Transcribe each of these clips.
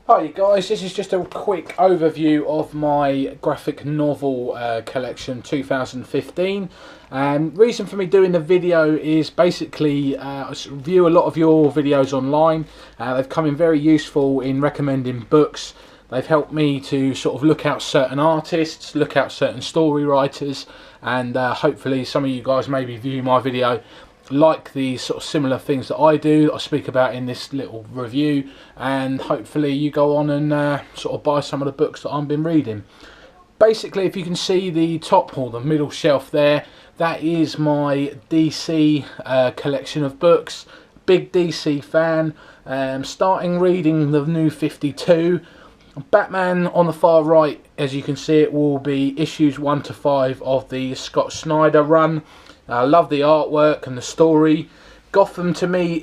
Hi guys, this is just a quick overview of my graphic novel collection 2015. Reason for me doing the video is basically I review a lot of your videos online. They've come in very useful in recommending books. They've helped me to sort of look out certain artists, look out certain story writers, and hopefully some of you guys maybe view my video like the sort of similar things that I do, that I speak about in this little review, and hopefully you go on and sort of buy some of the books that I've been reading. Basically, if you can see the top or the middle shelf there, that is my DC collection of books. Big DC fan. Starting reading the new 52. Batman on the far right, as you can see, it will be issues 1 to 5 of the Scott Snyder run. I love the artwork and the story. Gotham to me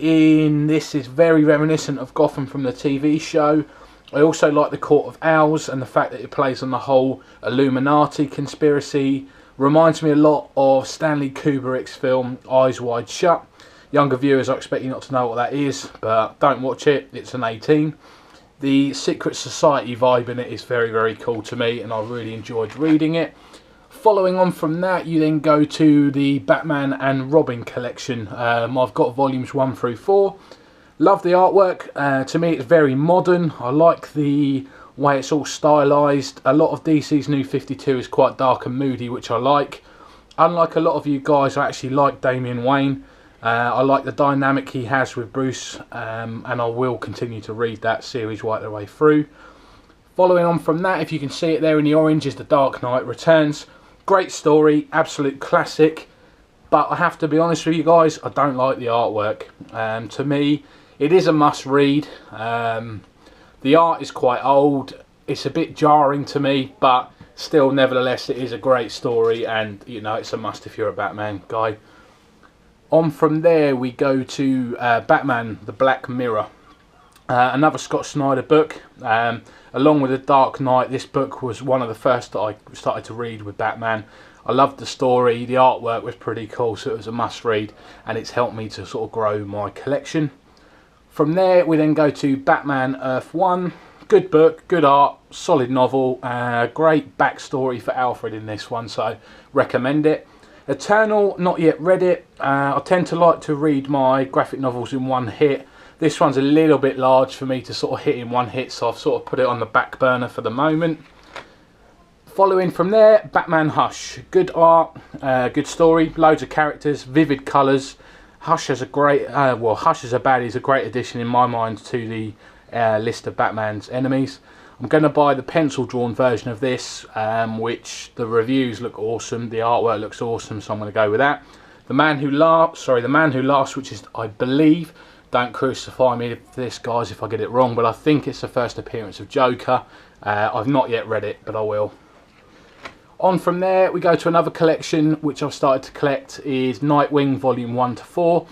in this is very reminiscent of Gotham from the TV show. I also like the Court of Owls and the fact that it plays on the whole Illuminati conspiracy. Reminds me a lot of Stanley Kubrick's film Eyes Wide Shut. Younger viewers, I expect you not to know what that is, but don't watch it, it's an 18. The Secret Society vibe in it is very cool to me, and I really enjoyed reading it. Following on from that, you then go to the Batman and Robin collection. I've got volumes 1 through 4. Love the artwork. To me, it's very modern. I like the way it's all stylized. A lot of DC's new 52 is quite dark and moody, which I like. Unlike a lot of you guys, I actually like Damian Wayne. I like the dynamic he has with Bruce, and I will continue to read that series right the way through. Following on from that, if you can see it there in the orange, is The Dark Knight Returns. Great story, absolute classic, but I have to be honest with you guys, I don't like the artwork. To me, it is a must read. The art is quite old, it's a bit jarring to me, but still, nevertheless, it is a great story, and you know, it's a must if you're a Batman guy. On from there, we go to Batman, The Black Mirror. Another Scott Snyder book. Along with The Dark Knight, this book was one of the first that I started to read with Batman. I loved the story, the artwork was pretty cool, so it was a must read, and it's helped me to sort of grow my collection. From there, we then go to Batman Earth 1. Good book, good art, solid novel, great backstory for Alfred in this one, so recommend it. Eternal, not yet read it. I tend to like to read my graphic novels in one hit. This one's a little bit large for me to sort of hit in one hit, so I've sort of put it on the back burner for the moment. Following from there, Batman Hush. Good art, good story, loads of characters, vivid colours. Hush as a great, Hush as a baddie is a great addition in my mind to the list of Batman's enemies. I'm going to buy the pencil-drawn version of this, which the reviews look awesome, the artwork looks awesome, so I'm going to go with that. The Man Who Laughs, which is, I believe, don't crucify me for this, guys, if I get it wrong, but I think it's the first appearance of Joker. I've not yet read it, but I will. On from there, we go to another collection, which I've started to collect, is Nightwing Volume 1 to 4.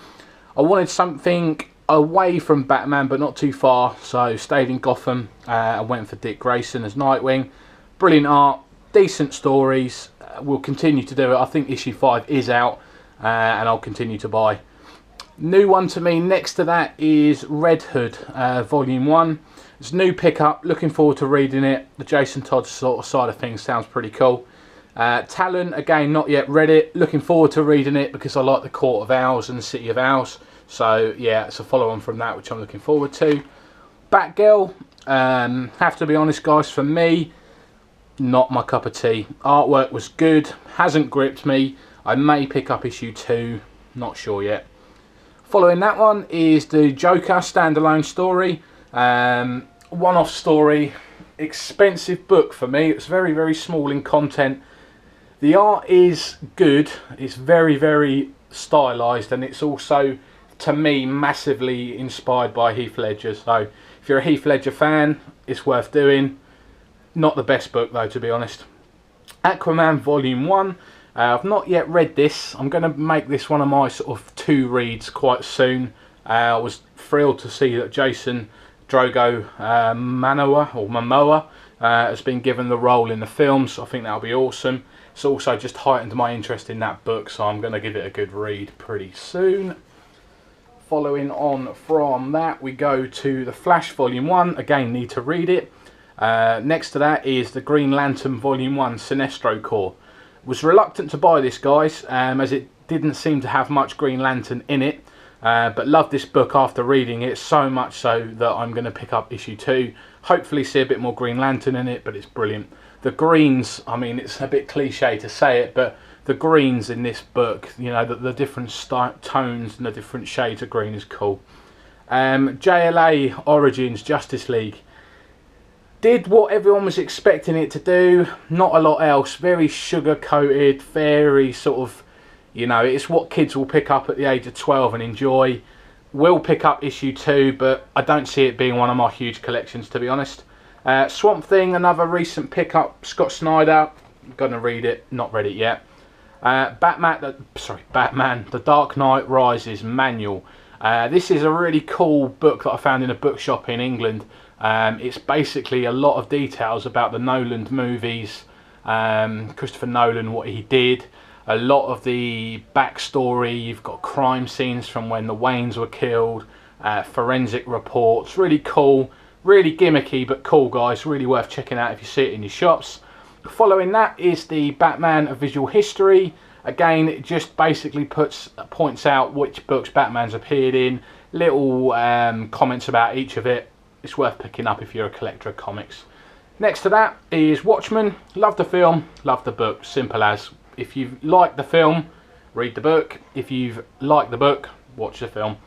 I wanted something away from Batman, but not too far, so stayed in Gotham. I went for Dick Grayson as Nightwing. Brilliant art, decent stories. We'll continue to do it. I think issue 5 is out, and I'll continue to buy. New one to me next to that is Red Hood Volume 1. It's a new pickup, looking forward to reading it. The Jason Todd sort of side of things sounds pretty cool. Talon, again, not yet read it. Looking forward to reading it because I like the Court of Owls and the City of Owls. So yeah, it's a follow on from that, which I'm looking forward to. Batgirl, have to be honest guys, for me, not my cup of tea. Artwork was good, hasn't gripped me. I may pick up issue 2, not sure yet. Following that one is the Joker standalone story. One-off story, expensive book for me. It's very small in content. The art is good, it's very stylized, and it's also, to me, massively inspired by Heath Ledger. So if you're a Heath Ledger fan, it's worth doing. Not the best book though, to be honest. Aquaman Volume 1. I've not yet read this. I'm going to make this one of my sort of 2 reads quite soon. I was thrilled to see that Jason Drogo Momoa has been given the role in the film, so I think that'll be awesome. It's also just heightened my interest in that book, so I'm going to give it a good read pretty soon. Following on from that, we go to The Flash Volume 1. Again, need to read it. Next to that is The Green Lantern Volume 1, Sinestro Corps. Was reluctant to buy this, guys, as it didn't seem to have much Green Lantern in it. But loved this book after reading it, so much so that I'm going to pick up issue 2. Hopefully see a bit more Green Lantern in it, but it's brilliant. The greens, I mean, it's a bit cliche to say it, but the greens in this book, you know, the different tones and the different shades of green is cool. JLA Origins Justice League. Did what everyone was expecting it to do, not a lot else. Very sugar-coated, very sort of, you know, it's what kids will pick up at the age of 12 and enjoy. Will pick up issue 2, but I don't see it being one of my huge collections, to be honest. Swamp Thing, another recent pickup. Scott Snyder, gonna read it, not read it yet. Batman, The Dark Knight Rises Manual. This is a really cool book that I found in a bookshop in England. It's basically a lot of details about the Nolan movies, Christopher Nolan, what he did. A lot of the backstory. You've got crime scenes from when the Waynes were killed, forensic reports. Really cool, really gimmicky, but cool, guys. Really worth checking out if you see it in your shops. Following that is the Batman A Visual History. Again, it just basically points out which books Batman's appeared in. Little comments about each of it. It's worth picking up if you're a collector of comics. Next to that is Watchmen. Love the film, love the book. Simple as. If you've liked the film, read the book. If you've liked the book, watch the film.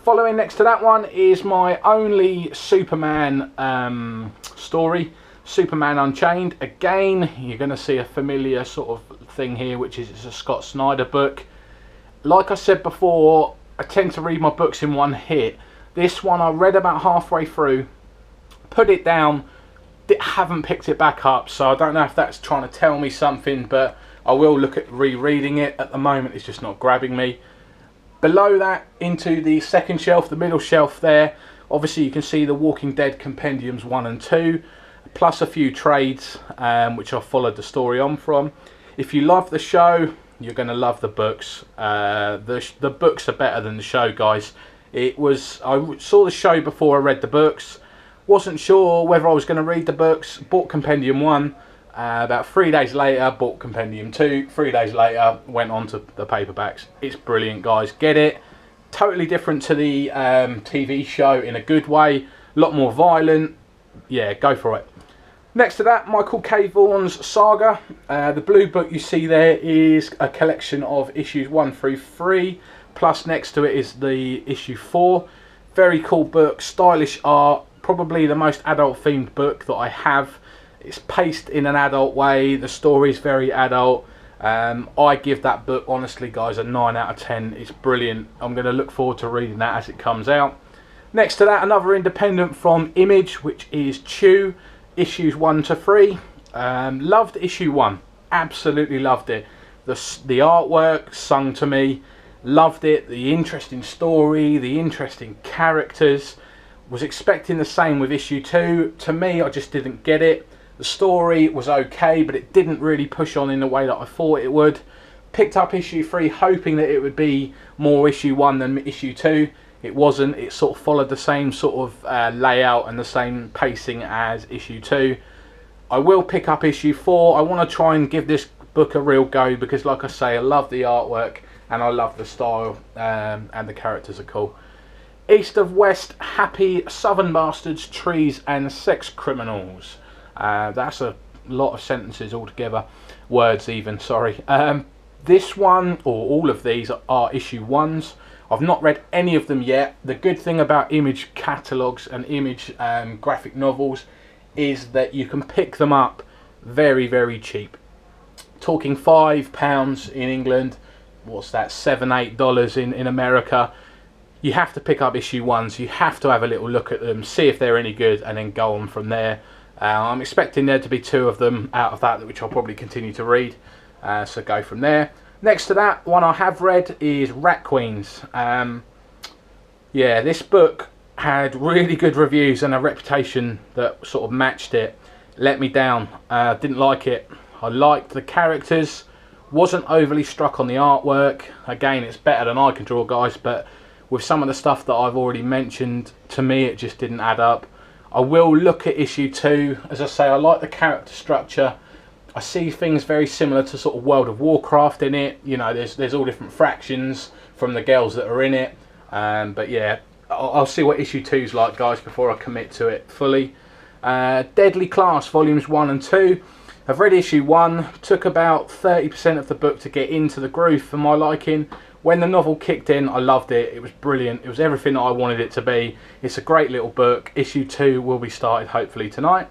Following next to that one is my only Superman story, Superman Unchained. Again, you're going to see a familiar sort of thing here, which is it's a Scott Snyder book. Like I said before, I tend to read my books in one hit. This one I read about halfway through, put it down, haven't picked it back up, so I don't know if that's trying to tell me something, but I will look at rereading it. At the moment it's just not grabbing me. Below that, into the second shelf, the middle shelf there, obviously you can see the Walking Dead Compendiums 1 and 2, plus a few trades which I've followed the story on from. If you love the show, you're going to love the books. The books are better than the show, guys. I saw the show before I read the books. Wasn't sure whether I was going to read the books. Bought Compendium 1. About 3 days later, bought Compendium 2. 3 days later, went on to the paperbacks. It's brilliant, guys. Get it. Totally different to the TV show in a good way. A lot more violent. Yeah, go for it. Next to that, Michael K. Vaughan's Saga. The blue book you see there is a collection of issues 1 through 3. Plus next to it is the issue 4. Very cool book, stylish art. Probably the most adult themed book that I have. It's paced in an adult way. The story is very adult. I give that book, honestly, guys, a 9 out of 10. It's brilliant. I'm going to look forward to reading that as it comes out. Next to that, another independent from Image, which is Chew, issues 1 to 3. Loved issue 1. Absolutely loved it. The artwork sung to me. Loved it. The interesting story, the interesting characters. Was expecting the same with issue 2. To me, I just didn't get it. The story was okay, but it didn't really push on in the way that I thought it would. Picked up issue 3 hoping that it would be more issue 1 than issue 2. It wasn't. It sort of followed the same sort of layout and the same pacing as issue 2. I will pick up issue 4. I want to try and give this book a real go because, like I say, I love the artwork and I love the style and the characters are cool. East of West, Happy Southern Bastards, Trees and Sex Criminals. That's a lot of sentences altogether. Words even, sorry. This one, or all of these, are issue 1s. I've not read any of them yet. The good thing about Image catalogues and Image graphic novels is that you can pick them up very, very cheap. Talking £5 in England, what's that, $7, $8 in America. You have to pick up issue 1s. You have to have a little look at them, see if they're any good, and then go on from there. I'm expecting there to be 2 of them out of that, which I'll probably continue to read. So go from there. Next to that, one I have read is Rat Queens. Yeah, this book had really good reviews and a reputation that sort of matched it. Let me down. Didn't like it. I liked the characters. Wasn't overly struck on the artwork. Again, it's better than I can draw, guys, but with some of the stuff that I've already mentioned, to me it just didn't add up. I will look at issue 2. As I say, I like the character structure. I see things very similar to sort of World of Warcraft in it. You know, there's all different fractions from the girls that are in it. But yeah, I'll see what issue 2's like, guys, before I commit to it fully. Deadly Class volumes 1 and 2. I've read issue 1. Took about 30% of the book to get into the groove for my liking. When the novel kicked in, I loved it. It was brilliant. It was everything that I wanted it to be. It's a great little book. Issue 2 will be started hopefully tonight.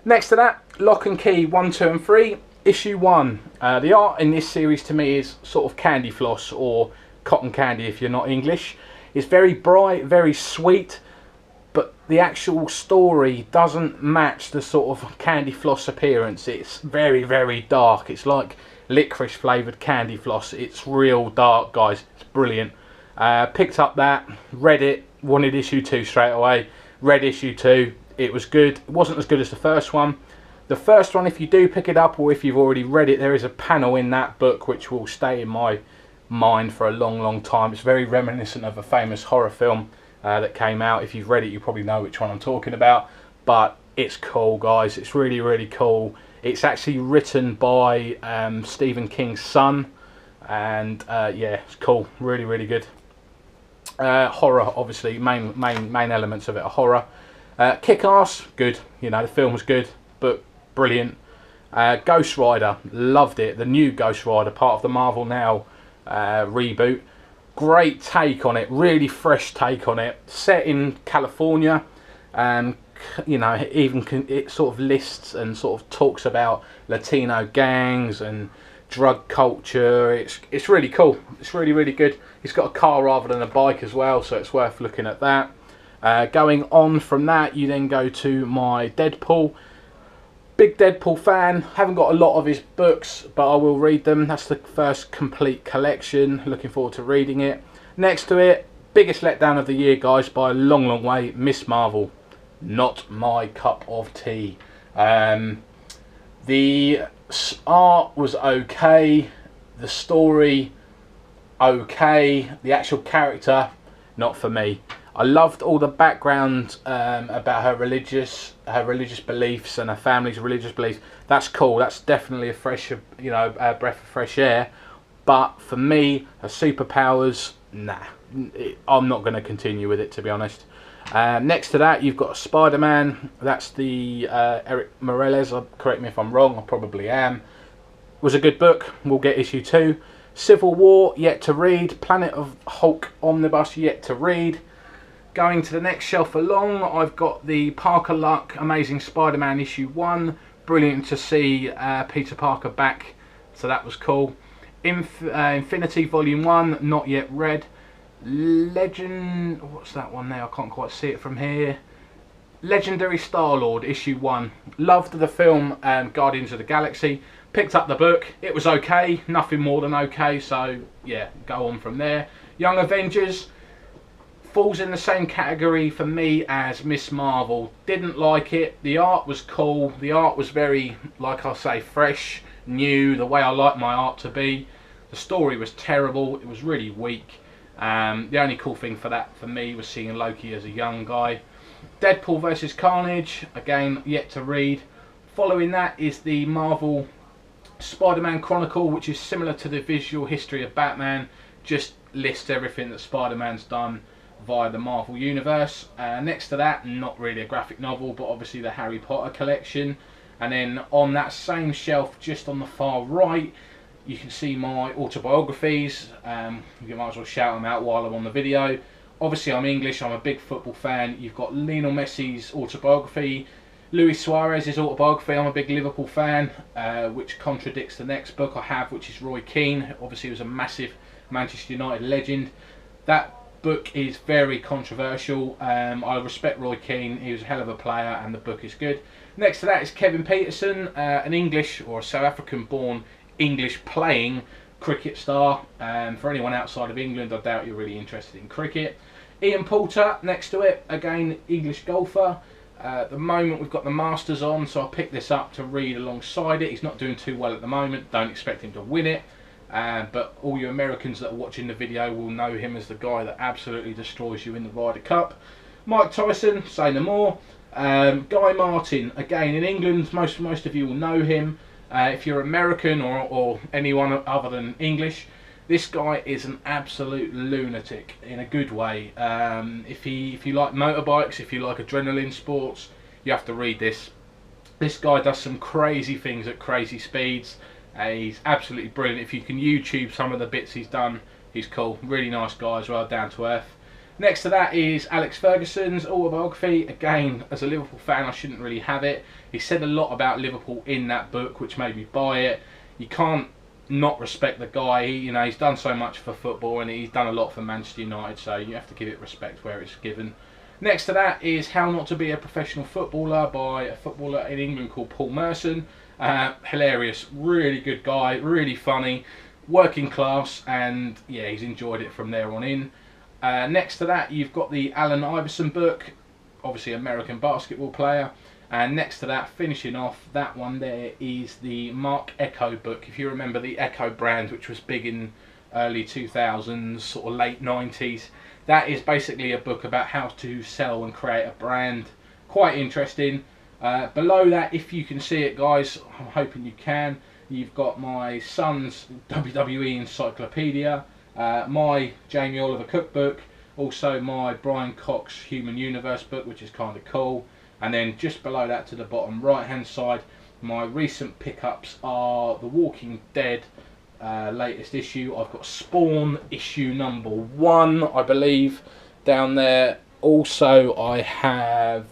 Next to that, Lock and Key 1, 2 and 3. Issue 1. The art in this series to me is sort of candy floss, or cotton candy if you're not English. It's very bright, very sweet, but the actual story doesn't match the sort of candy floss appearance. It's very, very dark. It's like licorice flavoured candy floss. It's real dark, guys. It's brilliant. Picked up that, read it, wanted issue 2 straight away. Read issue 2. It was good. It wasn't as good as the first one. The first one, if you do pick it up, or if you've already read it, there is a panel in that book which will stay in my mind for a long, long time. It's very reminiscent of a famous horror film that came out. If you've read it, you probably know which one I'm talking about. But it's cool, guys. It's really, really cool. It's actually written by Stephen King's son, and yeah, it's cool. Really, really good. Horror, obviously, main elements of it are horror. Kick-Ass, good. You know, the film was good, but brilliant. Ghost Rider, loved it. The new Ghost Rider, part of the Marvel Now reboot. Great take on it, really fresh take on it. Set in California, and you know, it sort of lists and sort of talks about Latino gangs and drug culture. It's really cool. It's really, really good. It's got a car rather than a bike as well, so it's worth looking at that. Going on from that, you then go to my Deadpool. Big Deadpool fan. Haven't got a lot of his books, but I will read them. That's the first complete collection. Looking forward to reading it. Next to it, biggest letdown of the year, guys, by a long, long way, Miss Marvel. Not my cup of tea. The art was okay. The story, okay. The actual character, not for me. I loved all the background about her religious beliefs and her family's religious beliefs. That's cool. That's definitely a fresh, you know, a breath of fresh air. But for me, her superpowers, nah. I'm not going to continue with it, to be honest. Next to that, you've got Spider-Man. That's the Eric Morales. Correct me if I'm wrong. I probably am. Was a good book. We'll get issue 2. Civil War, yet to read. Planet of Hulk Omnibus, yet to read. Going to the next shelf along, I've got the Parker Luck Amazing Spider-Man issue 1. Brilliant to see Peter Parker back, so that was cool. Infinity Volume 1, not yet read. Legend, what's that one there? I can't quite see it from here. Legendary Star-Lord issue 1. Loved the film Guardians of the Galaxy. Picked up the book. It was okay, nothing more than okay, so yeah, go on from there. Young Avengers falls in the same category for me as Miss Marvel. Didn't like it. The art was cool. The art was very, like I say, fresh, new, the way I like my art to be. The story was terrible. It was really weak. The only cool thing for me was seeing Loki as a young guy. Deadpool vs Carnage, again, yet to read. Following that is the Marvel Spider-Man Chronicle, which is similar to the visual history of Batman. Just lists everything that Spider-Man's done via the Marvel Universe. Next to that, not really a graphic novel, but obviously the Harry Potter collection. And then on that same shelf, just on the far right, you can see my autobiographies. You might as well shout them out while I'm on the video. Obviously I'm English, I'm a big football fan. You've got Lionel Messi's autobiography, Luis Suarez's autobiography. I'm a big Liverpool fan, which contradicts the next book I have, which is Roy Keane. Obviously he was a massive Manchester United legend. That book is very controversial. I respect Roy Keane, he was a hell of a player, and the book is good. Next to that is Kevin Peterson, an English or a South African born English playing cricket star. For anyone outside of England, I doubt you're really interested in cricket. Ian Poulter next to it, again English golfer. At the moment we've got the Masters on, so I picked this up to read alongside it. He's not doing too well at the moment, don't expect him to win it. but all you Americans that are watching the video will know him as the guy that absolutely destroys you in the Ryder Cup. Mike Tyson, say no more. Guy Martin, again in England, most of you will know him. If you're American or anyone other than English, this guy is an absolute lunatic in a good way. If you like motorbikes, if you like adrenaline sports, you have to read this. This guy does some crazy things at crazy speeds. He's absolutely brilliant. If you can YouTube some of the bits he's done, he's cool. Really nice guy as well, down to earth. Next to that is Alex Ferguson's autobiography. Again, as a Liverpool fan, I shouldn't really have it. He said a lot about Liverpool in that book, which made me buy it. You can't not respect the guy. He's done so much for football, and he's done a lot for Manchester United, so you have to give it respect where it's given. Next to that is How Not to Be a Professional Footballer by a footballer in England called Paul Merson. Hilarious, really good guy, really funny, working class, and yeah, he's enjoyed it from there on in. Next to that, you've got the Allen Iverson book, obviously American basketball player. And next to that, finishing off, that one there is the Mark Ecko book. If you remember the Ecko brand, which was big in early 2000s, sort of late 90s, that is basically a book about how to sell and create a brand. Quite interesting. Below that, if you can see it, guys, I'm hoping you can, you've got my son's WWE encyclopedia, my Jamie Oliver cookbook, also my Brian Cox Human Universe book, which is kind of cool. And then just below that, to the bottom right hand side, my recent pickups are The Walking Dead latest issue. I've got Spawn issue number 1, I believe, down there. Also I have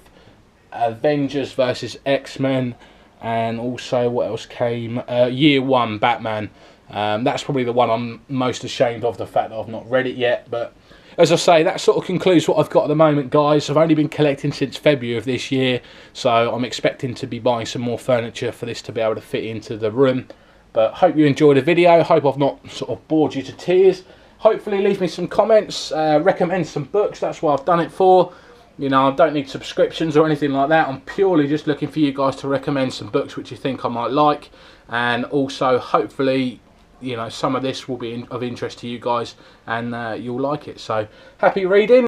Avengers versus X-Men, and also what else came, Year 1 Batman. That's probably the one I'm most ashamed of, the fact that I've not read it yet. But as I say, that sort of concludes what I've got at the moment, guys. I've only been collecting since February of this year, so I'm expecting to be buying some more furniture for this to be able to fit into the room. But hope you enjoyed the video. Hope I've not sort of bored you to tears. Hopefully leave me some comments, recommend some books. That's what I've done it for. I don't need subscriptions or anything like that. I'm purely just looking for you guys to recommend some books which you think I might like. And also, hopefully, some of this will be of interest to you guys, and you'll like it. So happy reading.